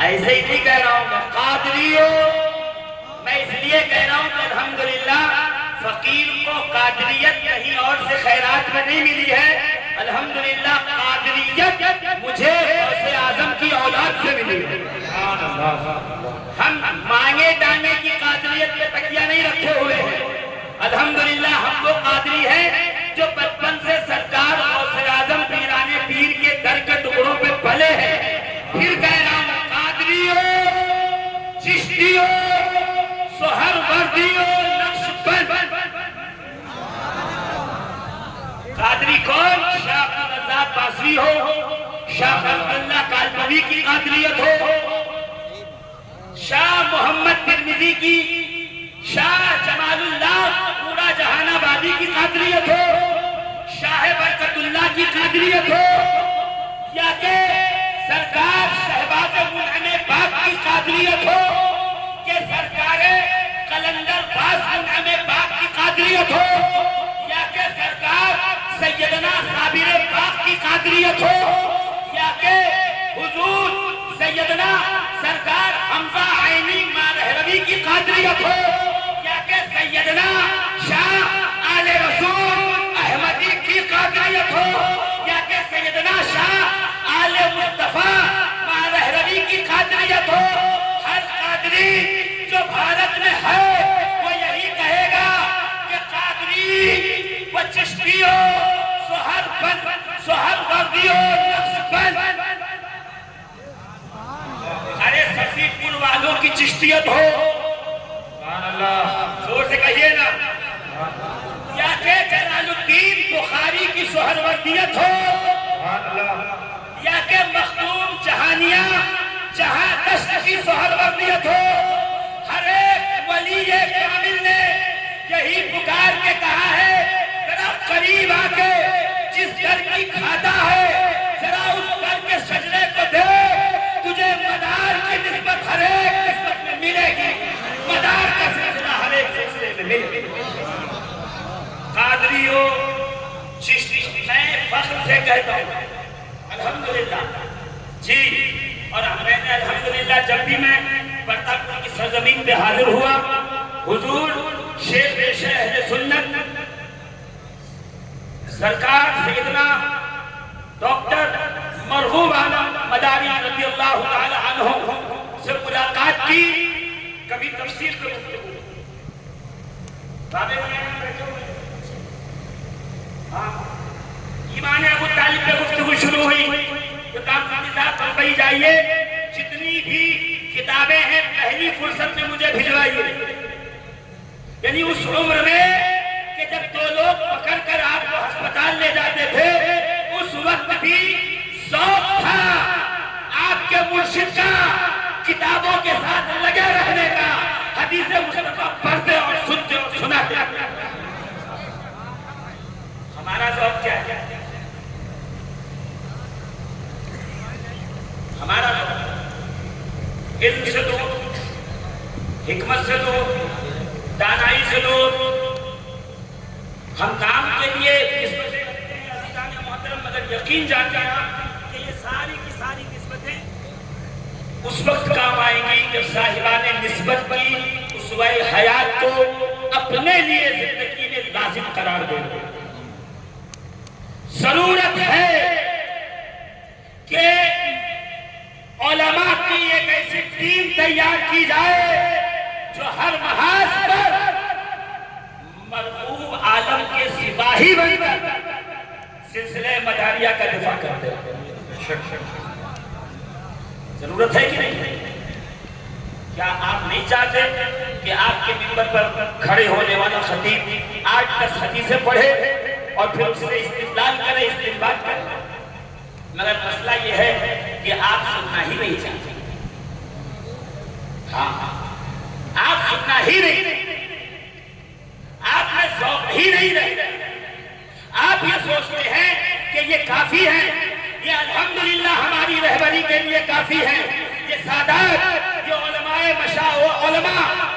ایسے ہی نہیں کہہ رہا ہوں میں، قادریوں، میں اس لیے کہہ رہا ہوں کہ الحمدللہ فقیر کو قادریت کہیں اور سے خیرات میں نہیں ملی ہے، الحمدللہ قادریت مجھے غوث اعظم کی اولاد سے ملی ہے۔ ہم مانگے ڈانگے کی قادریت پہ تکیہ نہیں رکھے ہوئے ہیں، الحمدللہ ہم وہ قادری ہیں جو بچپن سے سرکار غوث اعظم پیران پیر کے در کے ٹکڑوں پہ پلے ہیں۔ پھر کہہ رہا ہوں قادریوں، چشتیوں، سہر وردیوں، نقشبند۔ قادری کون؟ شاہ عبدالرزاق باسری ہو، شاہ عبداللہ کالپوی کی قادریت ہو، شاہ محمد ترمذی کی، شاہ جمال اللہ پورا جہان آبادی کی قادریت ہو، شاہ برکت اللہ کی قادریت ہو، یا کہ سرکار شہباز منعم پاک کی قادریت ہو، کہ سرکار قلندر باز منعم پاک کی قادریت ہو، یا کہ سرکار سیدنا صابر پاک کی قادریت ہو، یا کہ حضور سیدنا سرکار حمزہ عینی مارہروی کی قادریت ہو، یا کہ سیدنا شاہ آل رسول احمدی کی قادریت ہو، یا کہ سیدنا شاہ آل مصطفیٰ مارہروی کی قادریت ہو۔ ہر قادری جو بھارت میں ہے وہ یہی کہے گا کہ قادری و چشتیوں، سہر وردیوں، نقشبند۔ ارے سفید پور والوں کی چشتیت ہو، زور سے کہیے نا، یا کہ جلال الدین بخاری کی سہر وردیت ہو، یا کہ مخدوم جہانیہ جہاں کشت کی سہر وردیت ہو۔ ہر ایک ولی کامل نے یہی پکار کے کہا ہے، ذرا قریب آ کے جس در کی کھاتا ہے ذرا اس در کے شجرے کو دے، تجھے مدار کی نسبت ہر ایک نسبت میں ملے گی، مدار کا سلسلہ ہر ایک سلسلے میں ملے گی۔ قادریوں، چشتی، میں فخر سے کہتا ہوں الحمدللہ جی، اور میں نے الحمدللہ جب بھی میں برطانیہ کی سرزمین پہ حاضر ہوا، حضور شیخ اہل سنت سرکار سیدنا ڈاکٹر مرغوب عالم مداری رضی اللہ تعالی عنہ سے ملاقات کی، کبھی تفسیر سے گفتگو، ایمان ابو طالب پہ گفتگو شروع ہوئی، تو صاحب بمبئی جائیے، جتنی بھی کتابیں ہیں پہلی فرصت میں مجھے بھجوائیے۔ یعنی اس عمر میں کہ جب دو لوگ پکڑ کر آپ کو ہسپتال لے جاتے تھے، اس وقت بھی شوق تھا آپ کے مرشد کا کتابوں کے ساتھ لگے رہنے کا، حدیث مصطفیٰ پڑھتے اور سنتے اور سناتے۔ ہمارا ذوق کیا ہے؟ ہمارا علم سے دور، حکمت سے دور، دانائی سے دور، ہم کام کے لیے نسبتیں رکھتے ہیں عزیزان محترم، مگر یقین جانتے ہیں کہ یہ ساری کی ساری نسبتیں اس وقت کام آئیں گی جب صاحبان نسبت کی اسوہ حیات کو اپنے لیے زندگی میں لازم قرار دیں گے۔ ضرورت ہے کہ علماء کی ایک ایسی ٹیم تیار کی جائے جو ہر محاذ پر مرغوب عالم کے سپاہی بن کر سلسلہ مداریہ کا دفاع کرتے ہیں۔ ضرورت ہے کہ نہیں؟ کیا آپ نہیں چاہتے کہ آپ کے منبر پر کھڑے ہونے والا خطیب 8-10 حدیثیں پڑھے اور پھر اس سے استدلال کرے، استنباط کرے؟ مگر مسئلہ یہ ہے کہ آپ سننا ہی نہیں چاہتے۔ ہاں، آپ سننا ہی نہیں، آپ میں ذوق ہی نہیں رہے، آپ یہ سوچتے ہیں کہ یہ کافی ہے، یہ الحمدللہ ہماری رہبری کے لیے کافی ہے، یہ سادات، یہ علماء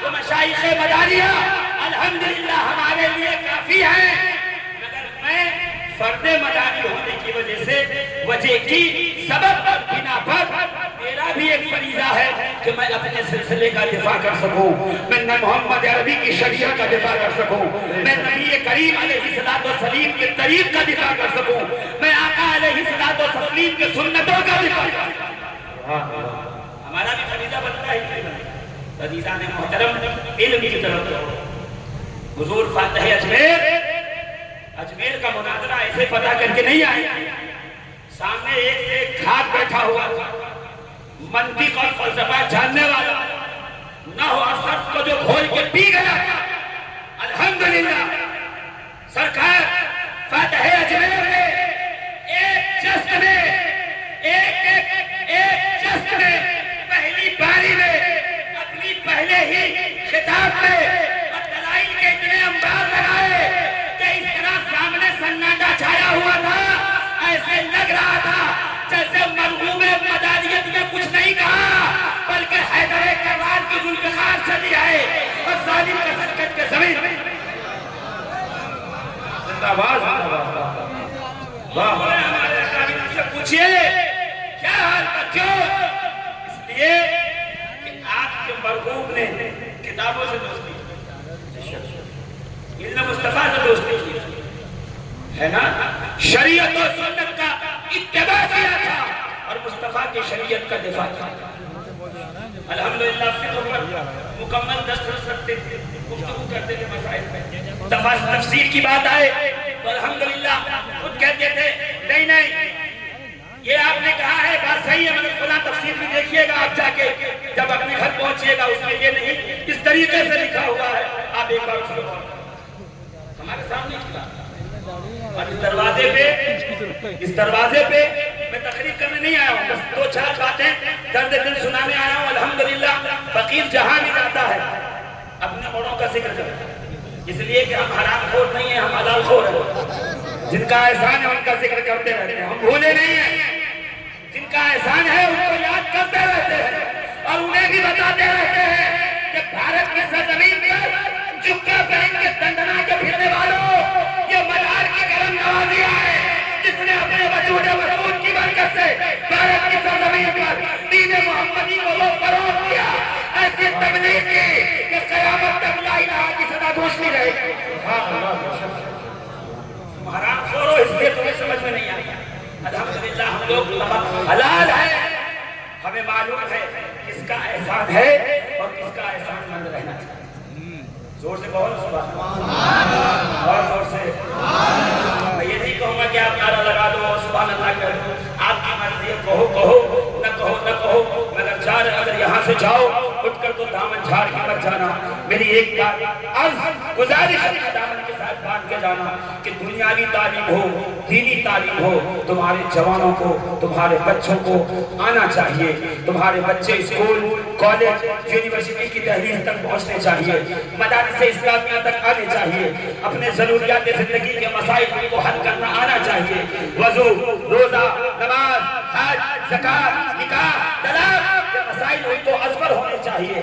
و مشائخ مداریہ الحمدللہ ہمارے لیے کافی ہیں۔ مگر میں فرد مداری ہونے کی وجہ سے، وجہ کی سبب پر بنا پر میرا بھی ایک فریضہ ہے کہ میں اپنے سلسلے کا دفاع کر سکوں، میں محمد عربی کی شریعت کا دفاع کر سکوں، میں نبی کریم علیہ الصلوۃ والسلام کے طریق کا دفاع کر سکوں، میں آقا علیہ الصلوۃ والسلام کے سنتوں کا دفاع کر سکوں۔ ہمارا بھی فریضہ بنتا ہے۔ عزیزان محترم، علم کی طرف حضور فاتح اجمیر کا مناظرہ ایسے فتح کر کے نہیں آئے، سامنے ایک سے ایک کھاد بیٹھا ہوا تھا، منطق اور فلسفہ جاننے والا، نحو اور صرف کو جو گھول کے پی گیا تھا۔ الحمدللہ سرکار فاتح اجمیر نے ایک جست میں پہلی باری میں اپنی پہلے ہی خطاب میں اور دلائل کے اتنے انبار لگائے کہ اس طرح سامنے سناٹا چھایا ہوا تھا، ایسے لگ رہا تھا جیسے مرغوب مداریت نے کچھ نہیں کہا بلکہ حیدر کرار کی ذوالفقار چلی آئے اور ظالم کا سرکت کے زمین زندہ باز ہمارے اکابرین سے پوچھئے کیا حال کا کیوں؟ اس لیے کہ آپ کے مرغوب نے کتابوں سے دوستی علم مصطفیٰ سے دوستی کی ہے نا، شریعت و سنت کا اتباع کیا تھا اور مصطفیٰ کی شریعت کا دفاع کیا۔ الحمدللہ فقہ پر مکمل دسترس رکھتے تھے، گفتگو کرتے تھے مسائل میں، تفسیر کی بات آئے تو الحمدللہ خود کہتے تھے نہیں یہ آپ نے کہا ہے بات صحیح ہے، مگر فلاں تفسیر بھی دیکھیے گا آپ جا کے، جب اپنے گھر پہنچیے گا اس میں یہ نہیں اس طریقے سے لکھا ہوا ہے، آپ ایک بار اس کو ہمارے سامنے کیا۔ اور اس دروازے پہ میں تقریر کرنے نہیں آیا ہوں، بس دو چار باتیں درد دل سنانے آیا ہوں۔ الحمدللہ فقیر جہاں بھی جاتا ہے اپنے بڑوں کا ذکر کرتا ہے، اس لیے کہ ہم حرام خور نہیں ہیں، ہم حلال خور ہیں۔ جن کا احسان ہے ان کا ذکر کرتے رہتے ہیں، ہم بھولے نہیں ہیں۔ جن کا احسان ہے ان کو یاد کرتے رہتے ہیں اور انہیں بھی بتاتے رہتے ہیں کہ بھارت کی سرزمین پر جھکا پہن کے دندنا کے پھرنے والوں، یہ مدار کی کرم نوازی ہے جس نے اپنے وجود وسود کی برکت سے بھارت کی سرزمین پر دین محمدی کو وہ فروغ دیا، ایسی تبلیغ کی کہ قیامت تک لا الہ کی صدا گونجتی رہے گی۔ حرام خورو اس لیے تمہیں سمجھ میں نہیں آیا۔ الحمدللہ ہم لوگ حلال ہے، ہمیں معلوم ہے کس کا احسان ہے اور کس کا احسان مند رہنا چاہیے۔ زور سے بہت سبحان اللہ، اور زور سے میں یہ نہیں کہوں گا کہ آپ نعرہ لگا دو اور سبحان اللہ کہہ دو، آپ کی مرضی ہے، کہو نہ کہو، مگر اگر یہاں سے جاؤ اٹھ کر تو دامن جھاڑ کے مت جانا۔ میری ایک بات عرض گزارش ہے، دامن کے ساتھ باندھ کے جانا کہ دنیاوی تعلیم ہو، دینی تعلیم ہو، تمہارے جوانوں کو، تمہارے بچوں کو آنا چاہیے، تمہارے بچے اسکول، کالج، یونیورسٹی کی دہلیز تک پہنچنے چاہیے، مدارس اسلامیہ تک آنے چاہیے، اپنے ضروریات زندگی کے مسائل کو حل کرنا آنا چاہیے، وضو، روزہ، نماز، حج، زکوٰۃ، نکاح، طلاق کے مسائل ان کو ازبر ہونے چاہیے۔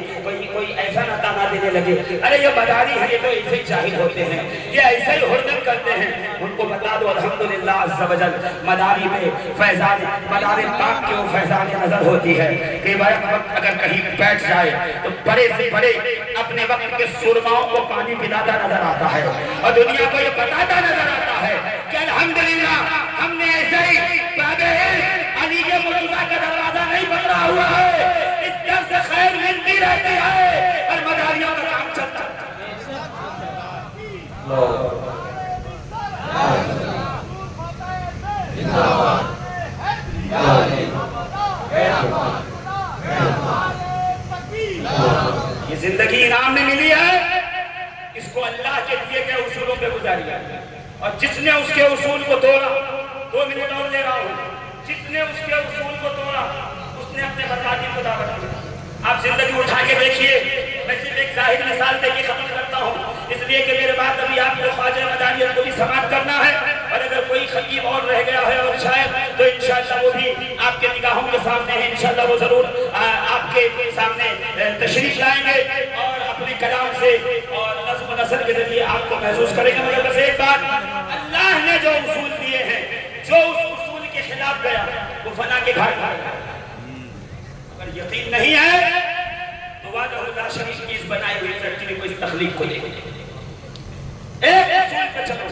کوئی ایسا نہ تانا دینے لگے ارے یہ مداری ہے، یہ تو ایسے ہی جاہل ہوتے ہیں، یہ ایسے ہی ہردم کرتے ہیں، ان کو بتا دو الحمدللہ عز و جل مداری میں فیضان، مدار پاک کے وہ فیضان نظر ہوتی ہے کہ وقت اگر کہیں بیٹھ جائے تو بڑے سے بڑے اپنے وقت کے سرماؤں کو پانی پلاتا نظر آتا ہے اور دنیا کو یہ بتاتا نظر آتا ہے کہ الحمدللہ ہم نے ایسے ہی باب علی کے مرتضیٰ کا دروازہ نہیں پکڑا ہوا ہے، اس در سے خیر ملتی رہتی ہے اور مداریوں کا کام چلتا ہے۔ یہ زندگی انعام میں ملی ہے، اس کو اللہ کے دیے گئے اصولوں پہ گزاری ہے، اور جس نے اس کے اصول کو توڑا، 2 منٹ اور لے رہا ہوں، جس نے اس کے اصول کو توڑا اس نے اپنے بربادی کو دعوت دی۔ آپ زندگی اٹھا کے دیکھیے، میں صرف ایک ظاہر مثال دے کے ختم کرتا ہوں، اس لیے کہ میرے بعد ابھی آپ کو خواجہ مداریت کو بھی سماعت کرنا ہے، اور اگر کوئی خطیب اور رہ گیا ہے اور شاید تو انشاءاللہ وہ بھی آپ کے نگاہوں کے سامنے ہے، انشاءاللہ وہ ضرور آپ کے سامنے تشریف لائیں گے اور اپنے کلام سے اور نظم و نثر کے ذریعے آپ کو محسوس کریں گے۔ مگر بس ایک بات، اللہ نے جو اصول دیے ہیں، جو اس اصول کے خلاف گیا وہ فنا کے گھر گیا۔ اگر یقین نہیں ہے تو وعدہ اللہ شریف کی اس بنائی ہوئی فیکٹری کو، اس تخلیق کو دیکھو، ایک اصول پہ چلو،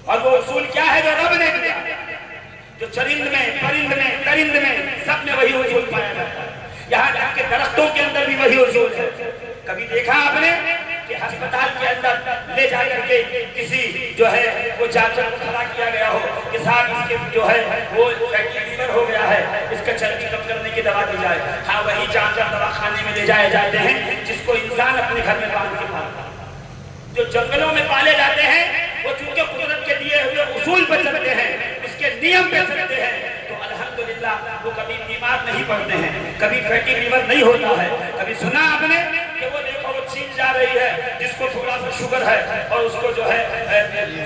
اور وہ اصول کیا ہے جو رب نے دیا، جو چرند میں پرند میں درند میں سب میں وہی اصول پایا جاتا ہے، یہاں تک کہ درختوں کے اندر بھی وہی اصول ہے۔ کبھی دیکھا آپ نے کہ ہسپتال کے اندر لے جا کر کے کسی جو ہے وہ جانور کو کھڑا کیا گیا ہو کہ صاحب اس کے جو ہے وہ فیٹی لیور ہو گیا ہے، اس کا چربی کم کرنے کی دوا دی جائے؟ ہاں، وہی جانور دواخانے میں لے جائے جاتے ہیں جس کو انسان اپنے گھر میں باندھ کے پالتا ہے۔ جو جنگلوں میں پالے جاتے ہیں وہ چونکہ قدرت کے دیے ہوئے اصول پر چلتے ہیں، اس کے نیم پہ چلتے ہیں، تو الحمدللہ وہ کبھی بیمار نہیں پڑتے ہیں، کبھی فیٹی لیور نہیں ہوتا ہے۔ کبھی سنا آپ نے کہ وہ دیکھو وہ چین جا رہی ہے جس کو تھوڑا سا شوگر ہے اور اس کو جو ہے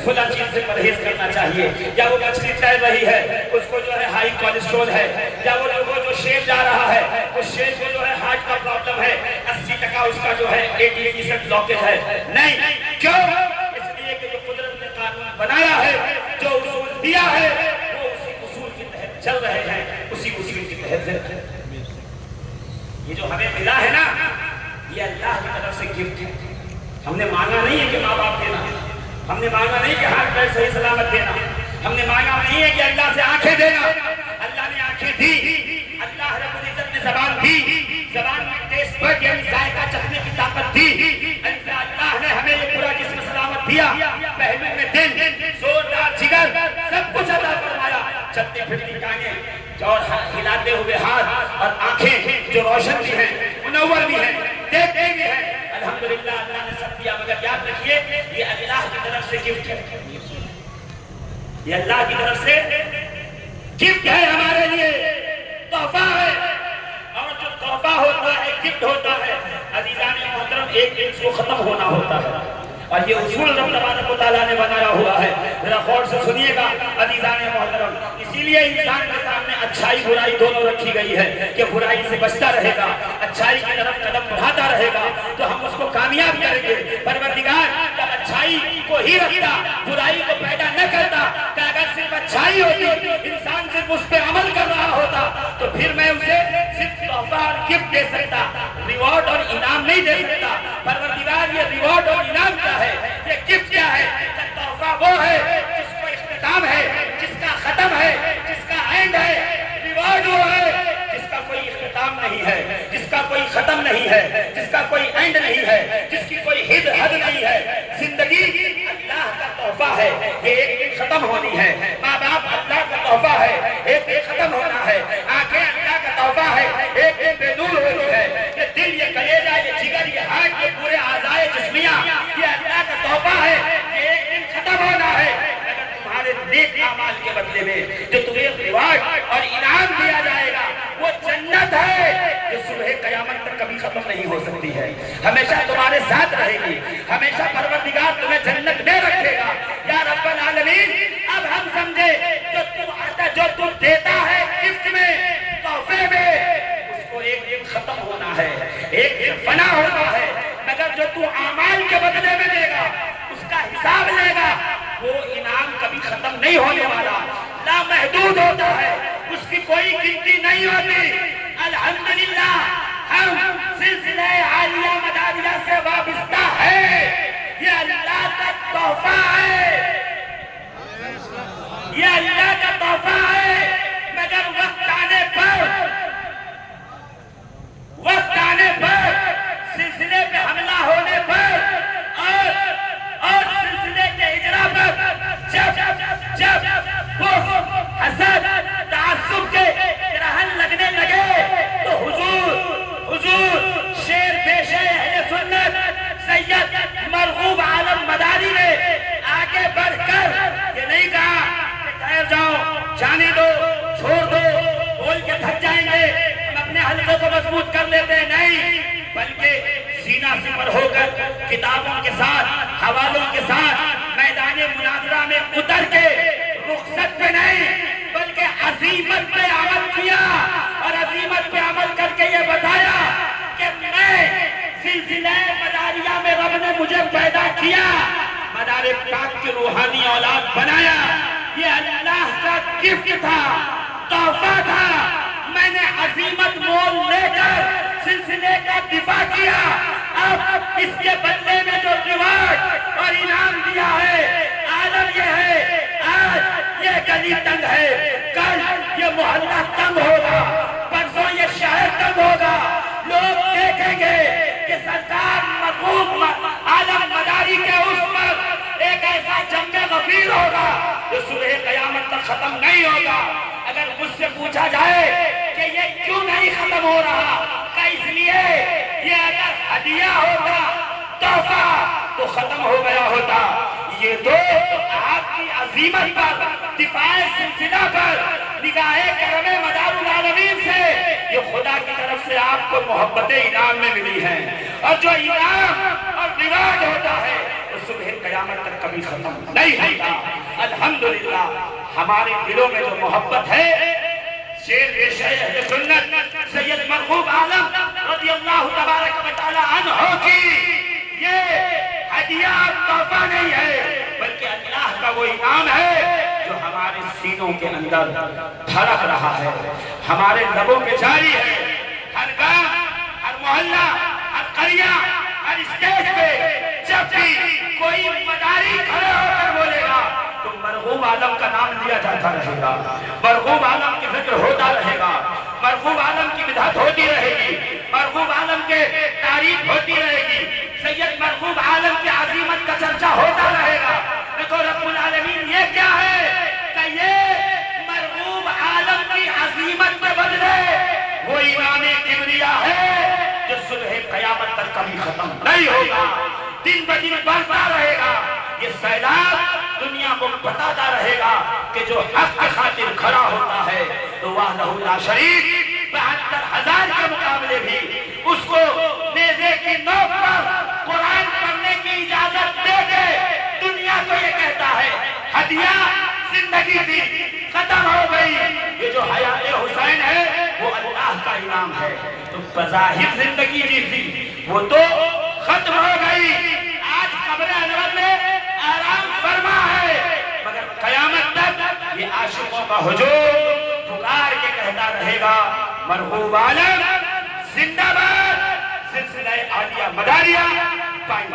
فلاں چیز سے پرہیز کرنا چاہیے، یا وہ مچھلی تیر رہی ہے اس کو جو ہے ہائی کولیسٹرول ہے، یا وہ جو شیر جا رہا ہے اس شیر کو جو ہے ہارٹ کا پرابلم ہے، 80% اس کا جو ہے 80% بلاکیج ہے۔ نہیں، کیوں؟ اس لیے کہ جو قدرت نے قانون بنایا ہے، جو اصول دیا ہے، وہ اسی اصول کے تحت چل رہے ہیں، اسی اصول کے تحت سے۔ یہ جو ہمیں ملا ہے نا، یہ اللہ کی طرف سے گفٹ ہے۔ ہم نے مانگا نہیں ہے کہ ماں باپ دینا، ہم نے مانگا نہیں کہ ہاتھ پیر صحیح سلامت دینا، ہم نے مانگا نہیں ہے کہ اللہ سے آنکھیں دینا۔ اللہ نے آنکھیں دی، اللہ رب العزت نے زبان دی، زبان میں ٹیسٹ بڈ یعنی ذائقہ چکھنے کی طاقت دی، اللہ نے ہمیں یہ پورا جسم سلامت دیا، پہلو میں دل، زوردار جگر، سب کچھ عطا فرمایا، چلتے پھرتی ٹانگیں اور ہلاتے ہوئے ہاتھ اور آنکھیں جو روشن بھی ہیں، منور بھی ہیں، دیکھتے بھی ہیں۔ الحمدللہ اللہ نے سب دیا، مگر یاد رکھیے یہ اللہ کی طرف سے گفٹ ہے، یہ اللہ کی طرف سے گفٹ ہے، ہمارے لیے تحفہ ہے۔ اور جو تحفہ ہوتا ہے، گفٹ ہوتا ہے، عزیزان محترم، ایک دن اس کو ختم ہونا ہوتا ہے، اور یہ اصول رب تبارک و تعالیٰ نے بنایا ہوا ہے۔ ذرا غور سے سنیے گا عزیزان محترم، اسی لیے انسان کے سامنے اچھائی برائی دونوں رکھی گئی ہے کہ برائی سے بچتا رہے گا، اچھائی کی طرف قدم بڑھاتا رہے گا تو ہم اس کو کامیاب کریں گے۔ پروردگار جب اچھائی کو ہی رکھتا، برائی کو پیدا نہ کرتا، کہ اگر صرف اچھائی ہوتی، انسان صرف اس پہ عمل کر رہا ہوتا، تو پھر میں اسے صرف تحفہ اور گفٹ دے سکتا، ریوارڈ اور انعام نہیں دے سکتا۔ پروردگار یہ ریوارڈ اور انعام کیا ہے، یہ گفٹ کیا ہے؟ تحفہ وہ ہے جس کو اختتام ہے، جس کا ختم ہے، جس کا اینڈ ہے۔ ریوارڈ وہ ہے جس کا کوئی اختتام نہیں ہے، جس کا کوئی ختم نہیں ہے، جس کا کوئی اینڈ نہیں ہے، جس کی کوئی حد نہیں ہے۔ زندگی اللہ کا تحفہ ہے، یہ ایک دن ختم ہونی ہے۔ ماں باپ اللہ کا تحفہ ہے، ایک دن ختم ہونا ہے۔ آنکھیں اللہ کا تحفہ ہے، ایک دن بے نور ہونی ہے۔ یہ دل، یہ کلیجہ، یہ جگر، یہ ہارٹ، یہ پورے اعضائے جسمیہ، یہ اللہ کا تحفہ ہے، یہ ایک دن ختم ہونا ہے۔ اگر تمہارے نیک اعمال کے بدلے میں جو تمہیں ریوارڈ اور انعام دیا جائے گا وہ جنت ہے، جو صبح قیامت تک کبھی ختم نہیں ہو سکتی ہے، ہمیشہ تمہارے ساتھ رہے گی، ہمیشہ پروردگار تمہیں جنت میں رکھے گا۔ یا رب العالمین، اب ہم سمجھے جو تم دیتا ہے گفٹ میں، تحفے میں، اس کو ایک دن ختم ہونا ہے، ایک دن فنا ہونا ہے، مگر جو تو اعمال کے بدلے میں دے گا، اس کا حساب لے گا، وہ انعام کبھی ختم نہیں ہونے والا، لامحدود ہوتا ہے، اس کی کوئی گنتی نہیں ہوتی۔ الحمدللہ ہم سلسلہ عالیہ مداریہ سے وابستہ ہے، یہ اللہ کا تحفہ ہے، یہ اللہ کا تحفہ ہے، مگر وقت آنے پر سلسلے پہ حملہ ہونے پر اور سلسلے کے اجرا پر جب حسد تعصب کے گرہن لگنے لگے تو حضور شیر پیش اہل سنت سید مرغوب عالم مداری نے آگے بڑھ کر یہ نہیں کہا کہ ٹھہر جاؤ، جانے دو، چھوڑ دو، بول کے تھک جائیں گے، ہم اپنے حلقے کو مضبوط کر لیتے ہیں، نہیں، بلکہ سینہ سپر ہو کر کتابوں کے ساتھ، حوالوں کے ساتھ میدان مناظرہ میں اتر کے رخصت پہ نہیں بلکہ عزیمت پہ عمل کیا، اور عزیمت پہ عمل کر کے یہ بتایا کہ میں سلسلہ مداریہ میں رب نے مجھے پیدا کیا، مدار پاک کی روحانی اولاد بنایا، یہ اللہ کا گفٹ تھا، تحفہ تھا، میں نے عظیمت مول لے کر سلسلے کا دفاع کیا، اب اس کے بدلے میں جو ریوارڈ اور انعام دیا ہے، عالم یہ ہے آج یہ گلی تنگ ہے، کل یہ محلہ تنگ ہوگا، پرسوں یہ شہر تنگ ہوگا، لوگ دیکھیں گے کہ سرکار مرحوم عالم مداری کے اس پر ایک ایسا جنگ غفیر ہوگا جو صبح قیامت تک ختم نہیں ہوگا۔ اگر مجھ سے پوچھا جائے کہ یہ کیوں نہیں ختم ہو رہا، کہ اس لیے یہ اگر ہدیہ ہوتا، تحفہ، تو ختم ہو گیا ہوتا۔ یہ تو آپ کی عظیمت پر، دفاع سلسلہ پر، نگاہ کرم مدار العالمین سے یہ خدا کی طرف سے آپ کو محبت انعام میں ملی ہے، اور جو انعام اور ریوارڈ ہوتا ہے وہ صبح قیامت تک کبھی ختم نہیں ہوتا۔ الحمدللہ ہمارے دلوں میں جو محبت ہے، شیر اہل سنت سید مرحوم عالم رضی اللہ تبارک و تعالی عنہ کی یہ ہدیہ اور تحفہ نہیں ہے، بلکہ اللہ کا وہ انعام ہے جو ہمارے سینوں کے اندر دھڑک رہا ہے، ہمارے لبوں پہ جاری ہے۔ ہر گاؤں، ہر محلہ، ہر قریہ، ہر اسٹیج پہ جب بھی کوئی مداری کھڑے ہو کر بولے گا تو مرحوم عالم کا نام لیا جاتا رہے گا، مرحوم عالم کی ذکر ہوتا رہے گا، مرحوم عالم کی مدحت ہوتی رہے گی، مرحوم عالم کے تعریف ہوتی رہے گی، سید مرحوم عالم کی عظیمت کا چرچا ہوتا رہے گا۔ دیکھو رب العالمین یہ کیا ہے کہ یہ مرحوم عالم کی عظیمت کے بدلے وہ انعام کبریا ہے جو صبح قیامت تک کبھی ختم نہیں ہوگا، دن بدن بڑھتا رہے گا۔ یہ سیلاب دنیا کو بتاتا رہے گا کہ جو حق کے خاطر کھڑا ہوتا ہے تو وحدہ لا شریک 72,000 کے مقابلے بھی اس کو نیزے کی نوک پر قرآن پڑھنے کی اجازت دے دے، دنیا کو یہ کہتا ہے ہدیہ زندگی تھی ختم ہو گئی، یہ جو حیات حسین ہے وہ اللہ کا انعام ہے، تو بظاہر زندگی جی تھی وہ تو ختم ہو گئی، آج قبر انور میں آرام فرما ہے، مگر قیامت تک یہ عاشقوں کا ہجوم پکار کے کہتا رہے گا مرحوم عالم زندہ باد، سلسلہ عالیہ مداریہ پائیں۔